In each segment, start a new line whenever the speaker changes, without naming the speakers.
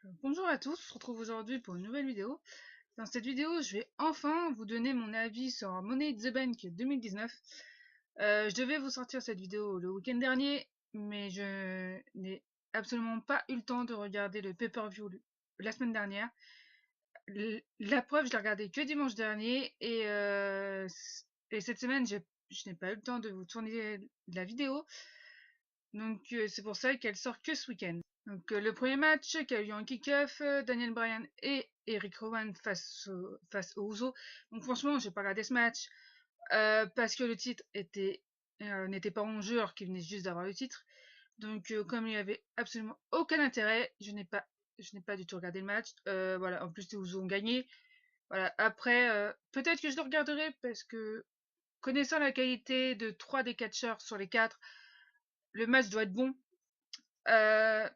Bonjour à tous, on se retrouve aujourd'hui pour une nouvelle vidéo. Dans cette vidéo, je vais enfin vous donner mon avis sur Money in the Bank 2019. Je devais vous sortir cette vidéo le week-end dernier, mais je n'ai absolument pas eu le temps de regarder le pay-per-view la semaine dernière. La preuve, je l'ai regardé que dimanche dernier, et cette semaine, je n'ai pas eu le temps de vous tourner de la vidéo. Donc c'est pour ça qu'elle sort que ce week-end. Donc le premier match qui a eu en kick-off, Daniel Bryan et Eric Rowan face aux Usos. Donc franchement, j'ai pas regardé ce match parce que le titre n'était pas en jeu alors qu'il venait juste d'avoir le titre. Donc comme il n'y avait absolument aucun intérêt, je n'ai pas du tout regardé le match. Voilà, en plus les Usos ont gagné. Voilà, après peut-être que je le regarderai parce que connaissant la qualité de 3 des catcheurs sur les 4, le match doit être bon. Euh,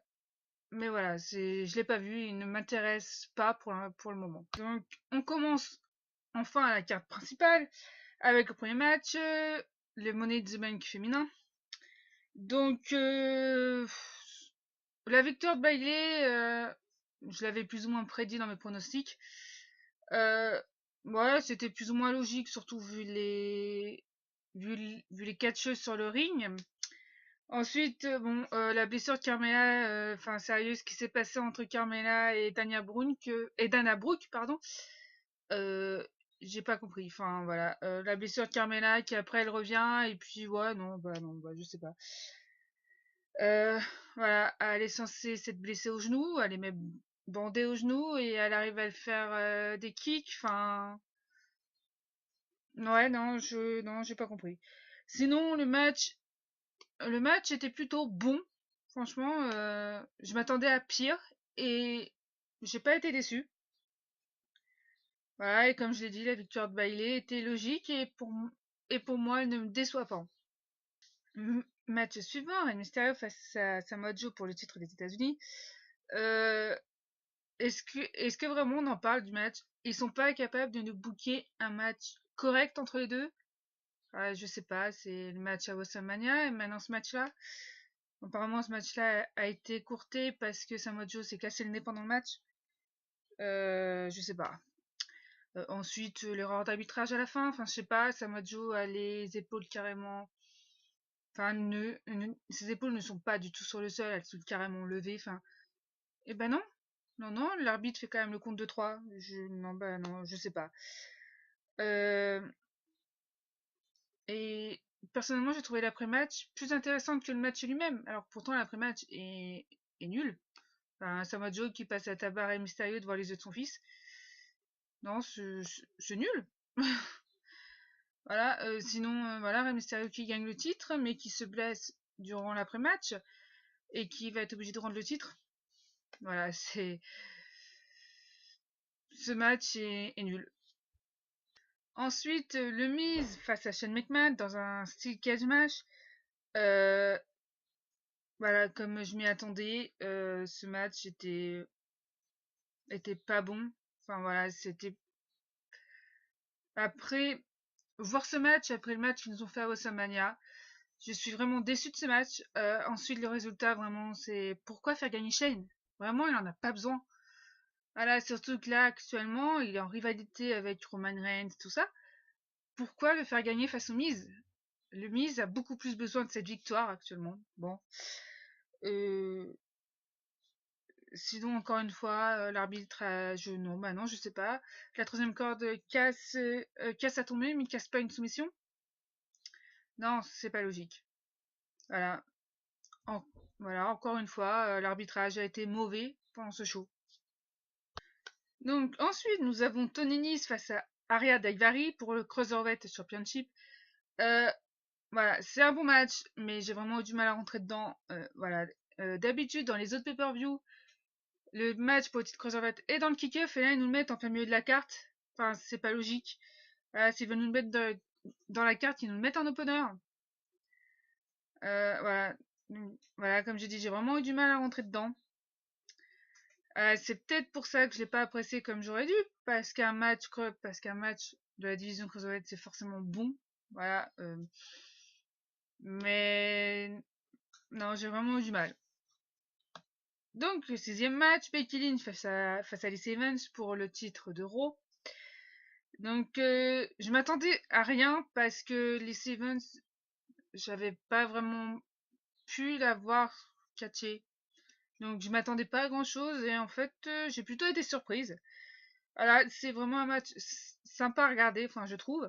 Mais voilà, je l'ai pas vu, il ne m'intéresse pas pour le moment. Donc, on commence enfin à la carte principale avec le premier match, le Money in the Bank féminin. Donc, la victoire de Bailey, je l'avais plus ou moins prédit dans mes pronostics. Euh, ouais, c'était plus ou moins logique, surtout vu les catcheuses sur le ring. Ensuite, bon, la blessure de Carmela, enfin sérieux, ce qui s'est passé entre Carmela et Dana Brooke, pardon, euh, j'ai pas compris. Enfin voilà, la blessure de Carmela qui après elle revient et puis ouais non, bah je sais pas. Euh, voilà, elle est censée s'être blessée au genou, elle est même bandée au genou et elle arrive à le faire des kicks. Enfin ouais non j'ai pas compris. Sinon le match était plutôt bon. Franchement, je m'attendais à pire et j'ai pas été déçu. Voilà, et comme je l'ai dit, la victoire de Bailey était logique et pour moi, elle ne me déçoit pas. Match suivant, Rey Mysterio face à Samoa Joe pour le titre des États-Unis. Euh, est-ce que vraiment on en parle du match? Ils sont pas capables de nous booker un match correct entre les deux? Je sais pas, c'est le match à WrestleMania et maintenant ce match-là. Apparemment, ce match-là a été courté parce que Samoa Joe s'est cassé le nez pendant le match. Je sais pas. Ensuite, l'erreur d'arbitrage à la fin. Enfin, je sais pas. Samoa Joe a les épaules carrément. Enfin, ses épaules ne sont pas du tout sur le sol. Elles sont carrément levées. Enfin, eh ben non. Non, l'arbitre fait quand même le compte de 3. Non, bah non, je sais pas. Euh, et personnellement, j'ai trouvé l'après-match plus intéressante que le match lui-même. Alors pourtant, l'après-match est nul. Enfin, Samoa Joe qui passe à tabac et Mysterio devant les yeux de son fils. Non, c'est nul. Voilà, sinon, voilà, Rey Mysterio qui gagne le titre, mais qui se blesse durant l'après-match et qui va être obligé de rendre le titre. Voilà, ce match est nul. Ensuite, le Miz face à Shane McMahon dans un style cage match. Euh, voilà, comme je m'y attendais, ce match était pas bon. Enfin voilà, c'était après voir ce match après le match qu'ils nous ont fait à WrestleMania. Je suis vraiment déçue de ce match. Ensuite, le résultat, vraiment, c'est pourquoi faire gagner Shane? Vraiment, il en a pas besoin. Voilà, surtout que là, actuellement, il est en rivalité avec Roman Reigns, tout ça. Pourquoi le faire gagner face au Miz? Le Miz a beaucoup plus besoin de cette victoire actuellement. Bon. Euh, Sinon, encore une fois, l'arbitrage, non, bah non, je sais pas. La troisième corde casse à tomber, mais casse pas une soumission. Non, c'est pas logique. Voilà. En- voilà, encore une fois, l'arbitrage a été mauvais pendant ce show. Donc ensuite, nous avons Tony Nese face à Aria Daivari pour le Cruiserweight Championship. Euh, voilà, c'est un bon match, mais j'ai vraiment eu du mal à rentrer dedans. Voilà, d'habitude dans les autres pay-per-view, le match pour le titre Cruiserweight est dans le kick-off et là ils nous le mettent en plein milieu de la carte. Enfin, c'est pas logique. Voilà, s'ils veulent nous le mettre dans la carte, ils nous le mettent en opener. Voilà. Voilà, comme j'ai dit, j'ai vraiment eu du mal à rentrer dedans. C'est peut-être pour ça que je l'ai pas apprécié comme j'aurais dû, parce qu'un match de la division Cruiserweight c'est forcément bon, voilà. Mais non, j'ai vraiment eu du mal. Donc, le 6e match, Becky Lynch face à Lacey Evans pour le titre de Raw. Donc, je m'attendais à rien parce que Lacey Evans, j'avais pas vraiment pu la voir catcher. Donc, je m'attendais pas à grand chose et en fait, j'ai plutôt été surprise. Voilà, c'est vraiment un match sympa à regarder, enfin, je trouve.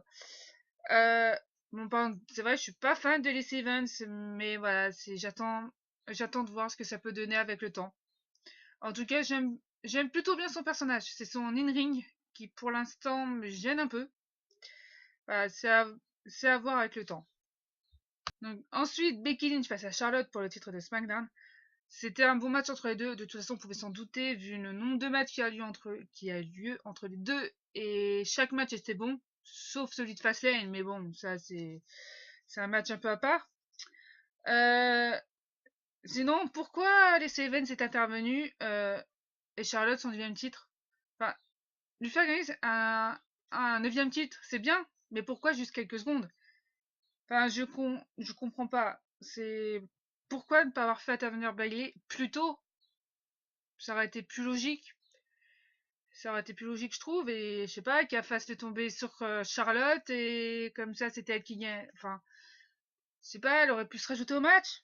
Euh, bon, c'est vrai, je suis pas fan de Lacey Evans, mais voilà, j'attends de voir ce que ça peut donner avec le temps. En tout cas, j'aime plutôt bien son personnage. C'est son in-ring qui, pour l'instant, me gêne un peu. Voilà, c'est à voir avec le temps. Donc, ensuite, Becky Lynch face à Charlotte pour le titre de SmackDown. C'était un bon match entre les deux. De toute façon, on pouvait s'en douter vu le nombre de matchs qui a lieu entre les deux. Et chaque match était bon, sauf celui de Fastlane. Mais bon, ça, c'est un match un peu à part. Euh, Sinon, pourquoi les Evans est intervenu et Charlotte son 9e titre? Enfin, lui faire gagner un 9e titre, c'est bien, mais pourquoi juste quelques secondes? Enfin, je comprends pas. C'est pourquoi ne pas avoir fait intervenir Bailey plus tôt? Ça aurait été plus logique. Ça aurait été plus logique, je trouve, et je sais pas, qu'elle fasse le tomber sur Charlotte et comme ça, c'était elle qui gagne. Enfin, je sais pas, elle aurait pu se rajouter au match.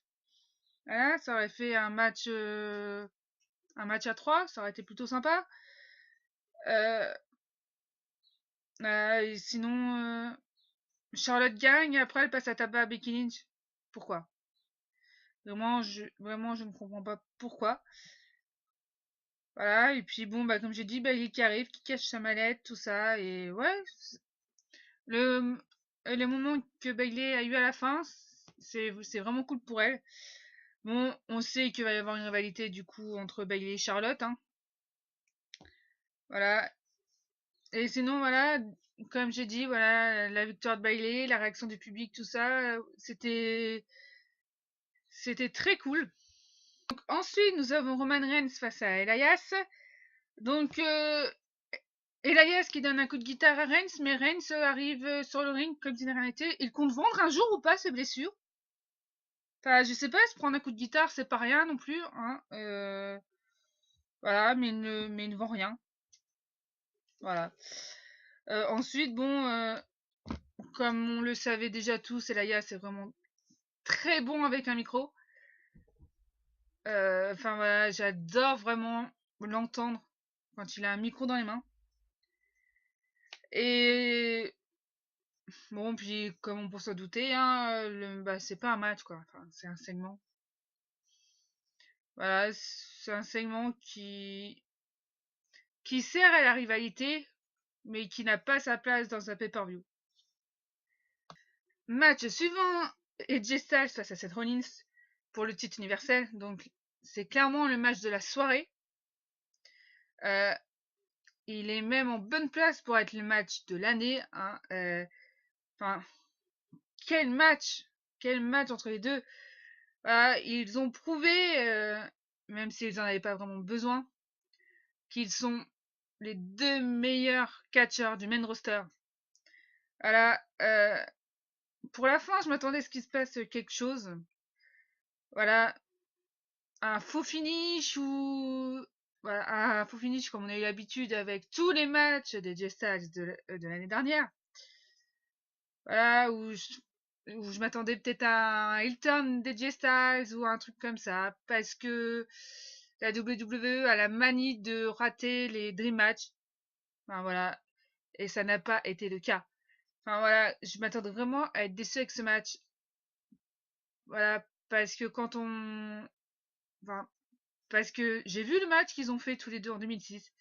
Hein, ça aurait fait un match à 3, ça aurait été plutôt sympa. Euh, et sinon, Charlotte gagne, après elle passe à tabac à Becky Lynch. Pourquoi? Vraiment, je ne comprends pas pourquoi. Voilà, et puis bon, bah, comme j'ai dit, Bailey qui arrive, qui cache sa mallette, tout ça, et ouais, le, le moment que Bailey a eu à la fin, c'est vraiment cool pour elle. Bon, on sait qu'il va y avoir une rivalité du coup entre Bailey et Charlotte, hein. Voilà. Et sinon, voilà, comme j'ai dit, voilà, la victoire de Bailey, la réaction du public, tout ça, c'était très cool. Donc, ensuite, nous avons Roman Reigns face à Elias. Donc, Elias qui donne un coup de guitare à Reigns, mais Reigns arrive sur le ring comme si de rien n'était. Il compte vendre un jour ou pas ses blessures? Enfin, je sais pas, se prendre un coup de guitare, c'est pas rien non plus, hein. Voilà, mais il ne vend rien. Voilà. Ensuite, bon, comme on le savait déjà tous, Elias est vraiment très bon avec un micro. Enfin voilà, j'adore vraiment l'entendre quand il a un micro dans les mains. Et bon, puis comme on peut s'en douter, hein, bah, c'est pas un match quoi. Enfin, c'est un segment. Voilà, c'est un segment qui sert à la rivalité, mais qui n'a pas sa place dans un pay-per-view. Match suivant, AJ Styles face à Seth Rollins pour le titre universel. Donc c'est clairement le match de la soirée. Euh, il est même en bonne place pour être le match de l'année, hein. Enfin, quel match! Quel match entre les deux! Ils ont prouvé, même s'ils n'en avaient pas vraiment besoin, qu'ils sont les deux meilleurs catcheurs du main roster. Voilà. Pour la fin, je m'attendais à ce qu'il se passe quelque chose. Voilà. Un faux finish ou. Voilà, un faux finish comme on a eu l'habitude avec tous les matchs des J-Stars de l'année dernière. Voilà, où je m'attendais peut-être à un Hilton des J-Styles ou un truc comme ça, parce que la WWE a la manie de rater les Dream Match. Enfin voilà, et ça n'a pas été le cas. Enfin voilà, je m'attendais vraiment à être déçu avec ce match. Voilà, parce que quand on. Enfin, parce que j'ai vu le match qu'ils ont fait tous les deux en 2006,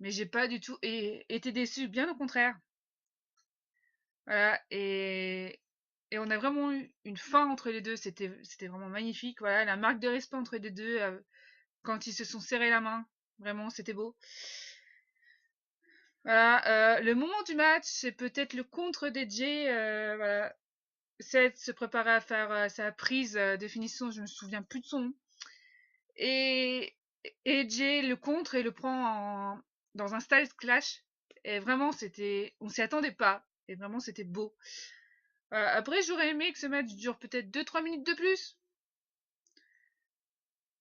mais j'ai pas du tout été déçu, bien au contraire. Voilà, et on a vraiment eu une fin entre les deux, c'était vraiment magnifique. Voilà, la marque de respect entre les deux, quand ils se sont serrés la main, vraiment, c'était beau. Voilà, le moment du match, c'est peut-être le contre DJ. Voilà, Seth se préparait à faire sa prise de finition, je me souviens plus de son nom. Et, et Jay le contre et le prend dans un style clash. Et vraiment, on s'y attendait pas. Et vraiment, c'était beau. Après, j'aurais aimé que ce match dure peut-être 2-3 minutes de plus.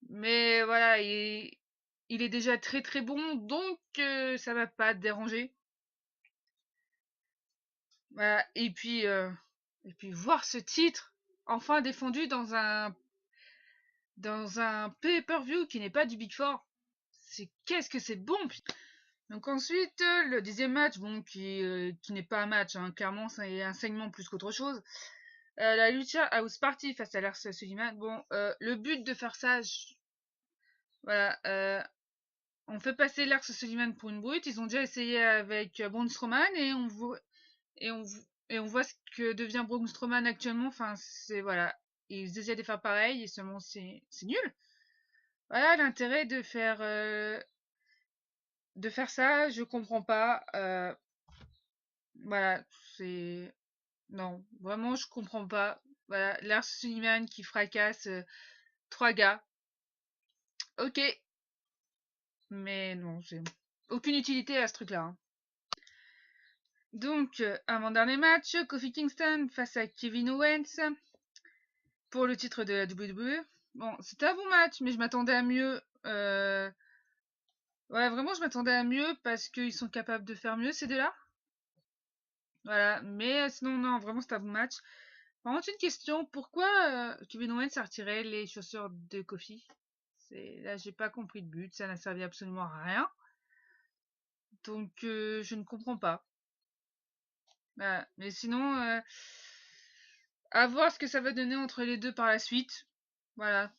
Mais voilà, il est déjà très très bon, donc ça va pas te déranger. Voilà. Et puis voir ce titre enfin défendu dans un pay-per-view qui n'est pas du Big Four. Qu'est-ce que c'est bon. Donc ensuite, le 10e match, bon, qui n'est pas un match, hein, clairement, c'est un segment plus qu'autre chose. La Lucha House Party face à Lars Sullivan. Bon, le but de faire ça, voilà, on fait passer Lars Sullivan pour une brute. Ils ont déjà essayé avec Braun Strowman et on, et on voit ce que devient Braun Strowman actuellement. Enfin, c'est voilà, ils essaient de faire pareil et seulement c'est nul. Voilà l'intérêt de faire ça, je comprends pas. Voilà, c'est non, vraiment je comprends pas. Voilà, Lars Sullivan qui fracasse trois gars. Ok, mais non, j'ai aucune utilité à ce truc-là, hein. Donc, avant-dernier match, Kofi Kingston face à Kevin Owens pour le titre de la WWE. Bon, c'était un bon match, mais je m'attendais à mieux. Ouais, vraiment, je m'attendais à mieux parce qu'ils sont capables de faire mieux, ces deux-là. Voilà, mais sinon, non, vraiment, c'était un bon match. Par contre, une question, pourquoi Kevin Owens a retiré les chaussures de Kofi? Là, j'ai pas compris le but, ça n'a servi absolument à rien. Donc, je ne comprends pas. Voilà. Mais sinon, à voir ce que ça va donner entre les deux par la suite. Voilà.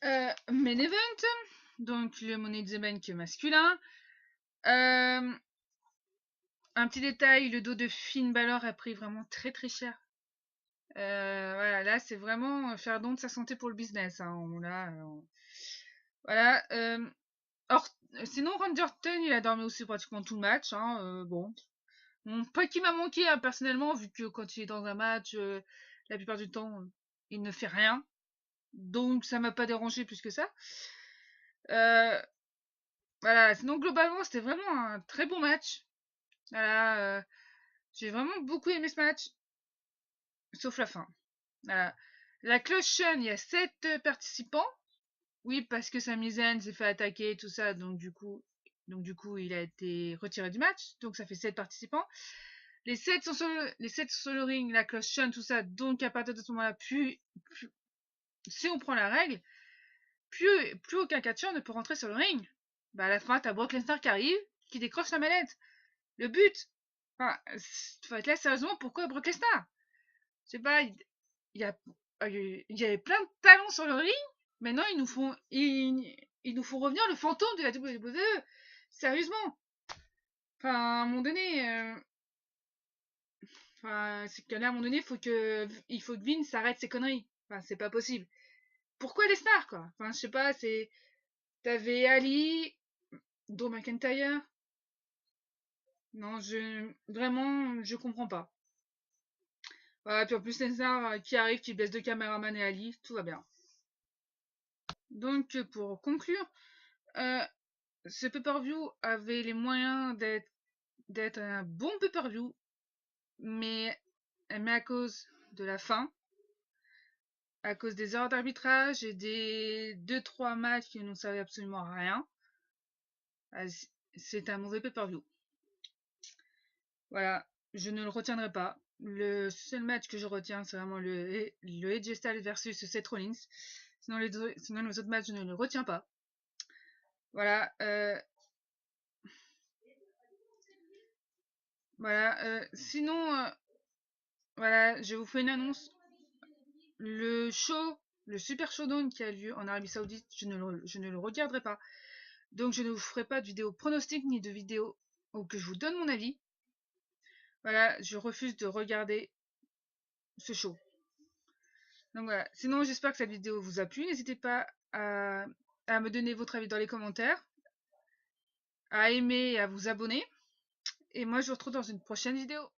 Main event, donc le Money in the Bank masculin. Un petit détail, le dos de Finn Balor a pris vraiment très très cher. Voilà, là c'est vraiment faire don de sa santé pour le business, hein. Voilà. Or, sinon Randy Orton il a dormi aussi pratiquement tout le match, hein. Bon, pas qu'il m'a manqué, hein, personnellement, vu que quand il est dans un match, la plupart du temps, il ne fait rien. Donc ça m'a pas dérangé plus que ça. Euh, voilà, sinon globalement c'était vraiment un très bon match. Voilà, j'ai vraiment beaucoup aimé ce match, sauf la fin. Voilà. La cloche il y a 7 participants. Oui, parce que Sami Zayn s'est fait attaquer et tout ça, donc du coup il a été retiré du match. Donc ça fait 7 participants. Les 7 sont sur le ring, la cloche tout ça. Donc à partir de ce moment-là, si on prend la règle, plus aucun catcheur ne peut rentrer sur le ring. Bah à la fin, t'as Brock Lesnar qui arrive, qui décroche la mallette. Le but, enfin, là sérieusement, pourquoi Brock Lesnar? Je sais pas, il y a, il y avait plein de talents sur le ring. Maintenant, ils nous font revenir le fantôme de la WWE. Sérieusement. Enfin, à un moment donné, enfin, c'est que là, à un moment donné, il faut que Vince arrête ses conneries. Enfin, c'est pas possible. Pourquoi les stars, quoi? Enfin, je sais pas, t'avais Ali, Drew McIntyre. Non, vraiment, je comprends pas. Voilà, puis en plus, Lesnar qui arrive, qui blesse deux caméramans et Ali, tout va bien. Donc, pour conclure, euh, ce pay-per-view avait les moyens d'être un bon pay-per-view, mais à cause de la fin, à cause des heures d'arbitrage et des 2-3 matchs qui ne nous servaient absolument à rien, c'est un mauvais pay-per-view. Voilà, je ne le retiendrai pas. Le seul match que je retiens, c'est vraiment le AJ Styles versus Seth Rollins. Sinon les autres matchs, je ne les retiens pas. Voilà, voilà. Sinon, voilà, je vous fais une annonce. Le show, le Super Showdown qui a lieu en Arabie Saoudite, je ne le regarderai pas. Donc je ne vous ferai pas de vidéo pronostic ni de vidéo où que je vous donne mon avis. Voilà, je refuse de regarder ce show. Donc voilà. Sinon, j'espère que cette vidéo vous a plu. N'hésitez pas à me donner votre avis dans les commentaires, à aimer et à vous abonner. Et moi, je vous retrouve dans une prochaine vidéo.